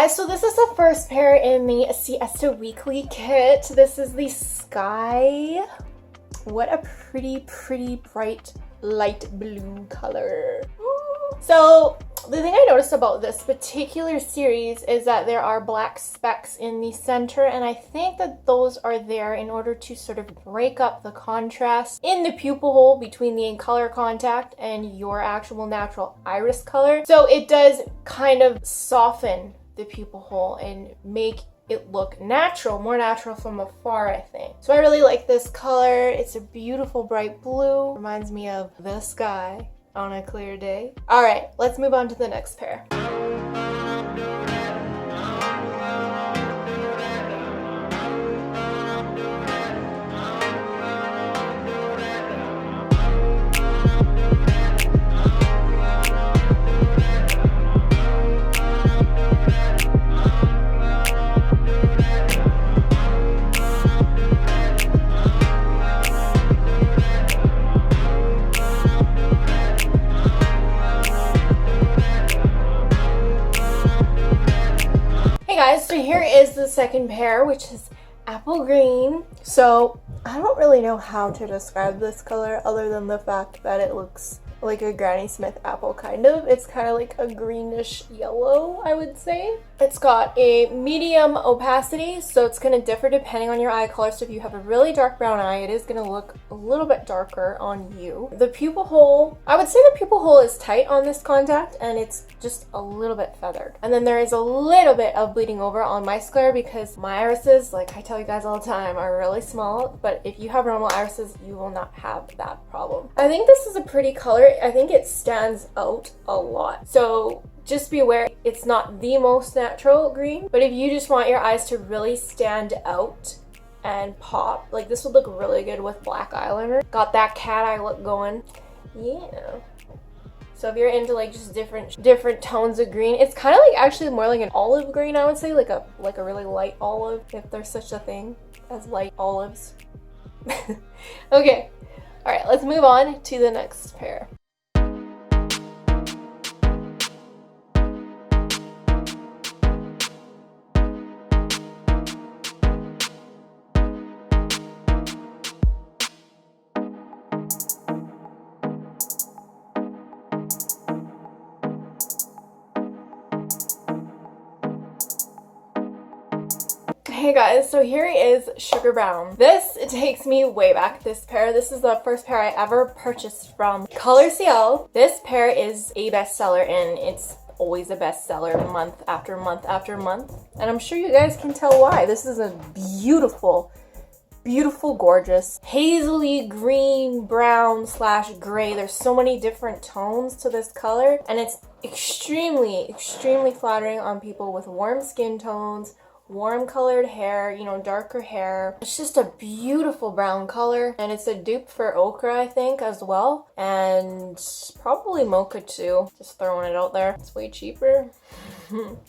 guys, so this is the first pair in the Siesta Weekly kit. This is the Sky. What a pretty bright light blue color. So the thing I noticed about this particular series is that there are black specks in the center, and I think that those are there in order to sort of break up the contrast in the pupil hole between the color contact and your actual natural iris color. So it does kind of soften the pupil hole and make it look natural, more natural from afar, I think. So I really like this color. It's a beautiful bright blue. Reminds me of the sky on a clear day. All right, let's move on to the next pair. Guys, so here is the second pair, which is Apple Green. So I don't really know how to describe this color other than the fact that it looks like a Granny Smith apple, kind of. It's kind of like a greenish yellow, I would say. It's got a medium opacity, so it's going to differ depending on your eye color. So if you have a really dark brown eye, it is going to look a little bit darker on you. The pupil hole, I would say the pupil hole is tight on this contact, and it's just a little bit feathered. And then there is a little bit of bleeding over on my sclera because my irises, like I tell you guys all the time, are really small. But if you have normal irises, you will not have that problem. I think this is a pretty color. I think it stands out a lot. So just be aware, it's not the most natural green, but if you just want your eyes to really stand out and pop, like this would look really good with black eyeliner. Got that cat eye look going. Yeah. So if you're into like just different tones of green, it's kind of like actually more like an olive green, I would say, like a really light olive, if there's such a thing as light olives. Okay. All right, let's move on to the next pair. Hey guys, so here is Sugar Brown. This takes me way back, this pair. This is the first pair I ever purchased from ColorCl. This pair is a bestseller, and it's always a bestseller month after month after month. And I'm sure you guys can tell why. This is a beautiful, gorgeous, hazily green, brown / gray. There's so many different tones to this color, and it's extremely flattering on people with warm skin tones, warm colored hair, you know, darker hair. It's just a beautiful brown color, and it's a dupe for ochre, I think, as well, and probably mocha too. Just throwing it out there. It's way cheaper.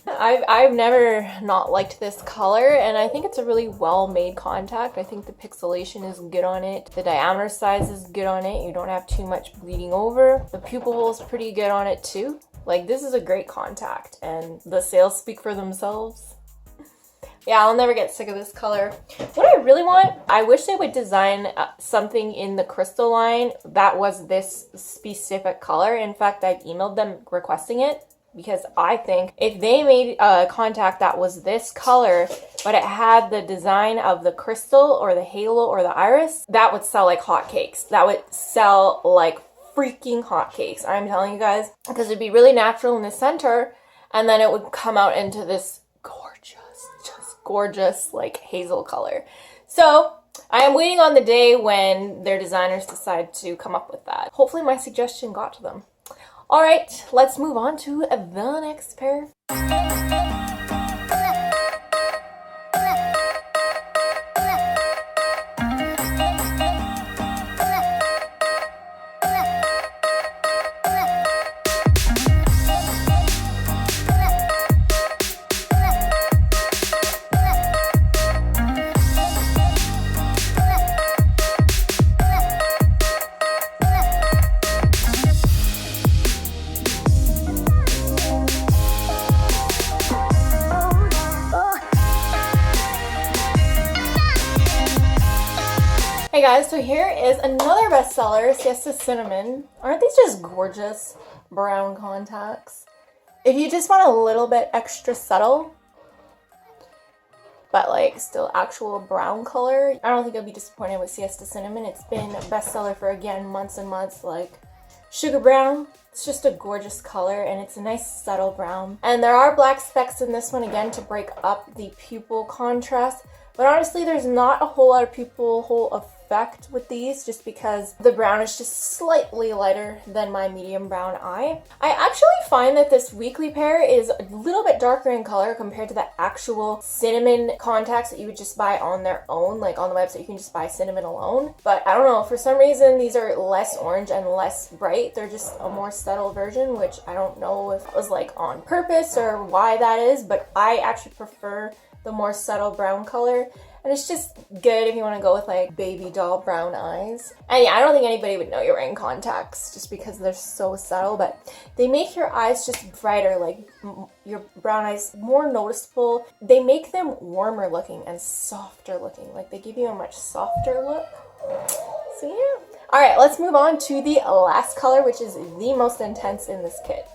I've never not liked this color, and I think it's a really well made contact. I think the pixelation is good on it. The diameter size is good on it. You don't have too much bleeding over. The pupil hole is pretty good on it too. Like, this is a great contact, and the sales speak for themselves. Yeah, I'll never get sick of this color. What I really want, I wish they would design something in the crystal line that was this specific color. In fact, I've emailed them requesting it, because I think if they made a contact that was this color, but it had the design of the crystal or the halo or the iris, that would sell like hotcakes. That would sell like freaking hotcakes, I'm telling you guys, because it'd be really natural in the center, and then it would come out into this gorgeous like hazel color. So I am waiting on the day when their designers decide to come up with that. Hopefully my suggestion got to them. All right, let's move on to the next pair. Hey guys, so here is another bestseller, Siesta Cinnamon. Aren't these just gorgeous brown contacts? If you just want a little bit extra subtle, but like still actual brown color, I don't think you'll be disappointed with Siesta Cinnamon. It's been a bestseller for, again, months and months. Like Sugar Brown, it's just a gorgeous color and it's a nice subtle brown. And there are black specks in this one, again, to break up the pupil contrast. But honestly, there's not a whole lot of pupil hole effect with these, just because the brown is just slightly lighter than my medium brown eye. I actually find that this weekly pair is a little bit darker in color compared to the actual cinnamon contacts that you would just buy on their own. Like on the website, you can just buy cinnamon alone. But I don't know, for some reason, these are less orange and less bright. They're just a more subtle version, which I don't know if it was like on purpose or why that is, but I actually prefer the more subtle brown color. And it's just good if you want to go with like baby doll brown eyes. And yeah, I don't think anybody would know you're wearing contacts just because they're so subtle, but they make your eyes just brighter, like your brown eyes more noticeable. They make them warmer looking and softer looking. Like they give you a much softer look. So yeah. All right, let's move on to the last color, which is the most intense in this kit.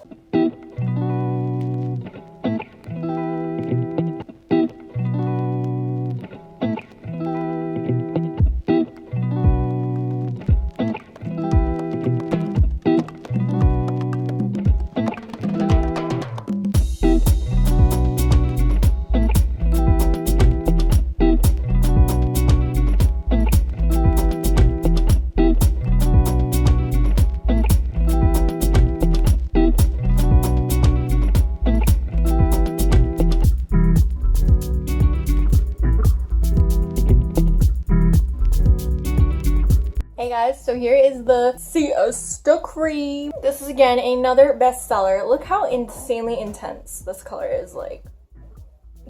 Hey guys, so here is the Siesta Cream. This is again another bestseller. Look how insanely intense this color is, like,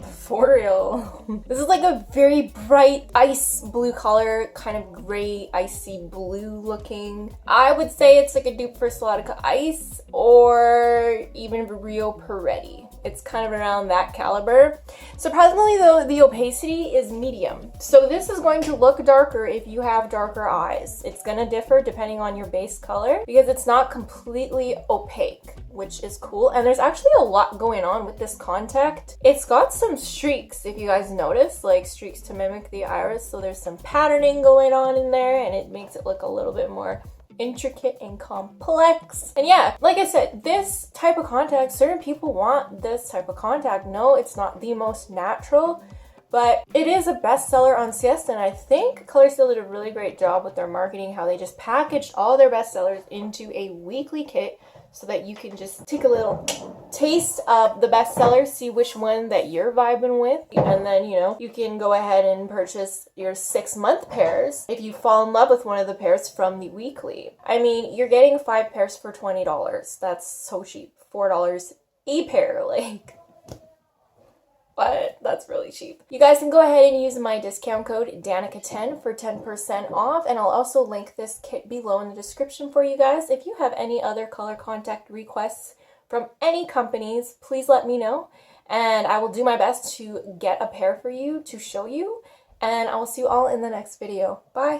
for real. This is like a very bright ice blue color, kind of gray icy blue looking. I would say it's like a dupe for Soladica Ice or even Rio Peretti. It's kind of around that caliber. Surprisingly though, the opacity is medium. So this is going to look darker if you have darker eyes. It's gonna differ depending on your base color because it's not completely opaque, which is cool. And there's actually a lot going on with this contact. It's got some streaks, if you guys notice, like streaks to mimic the iris. So there's some patterning going on in there and it makes it look a little bit more intricate and complex. And yeah, like I said, this type of contact, certain people want this type of contact. No, it's not the most natural, but it is a bestseller on Siesta, and I think ColorCl did a really great job with their marketing, how they just packaged all their bestsellers into a weekly kit so that you can just take a little taste of the bestsellers, see which one that you're vibing with, and then, you know, you can go ahead and purchase your 6-month pairs if you fall in love with one of the pairs from the weekly. I mean, you're getting 5 pairs for $20. That's so cheap. $4 a pair, like, but that's really cheap. You guys can go ahead and use my discount code Danica10 for 10% off, and I'll also link this kit below in the description for you guys. If you have any other color contact requests from any companies, please let me know, and I will do my best to get a pair for you to show you, and I will see you all in the next video. Bye!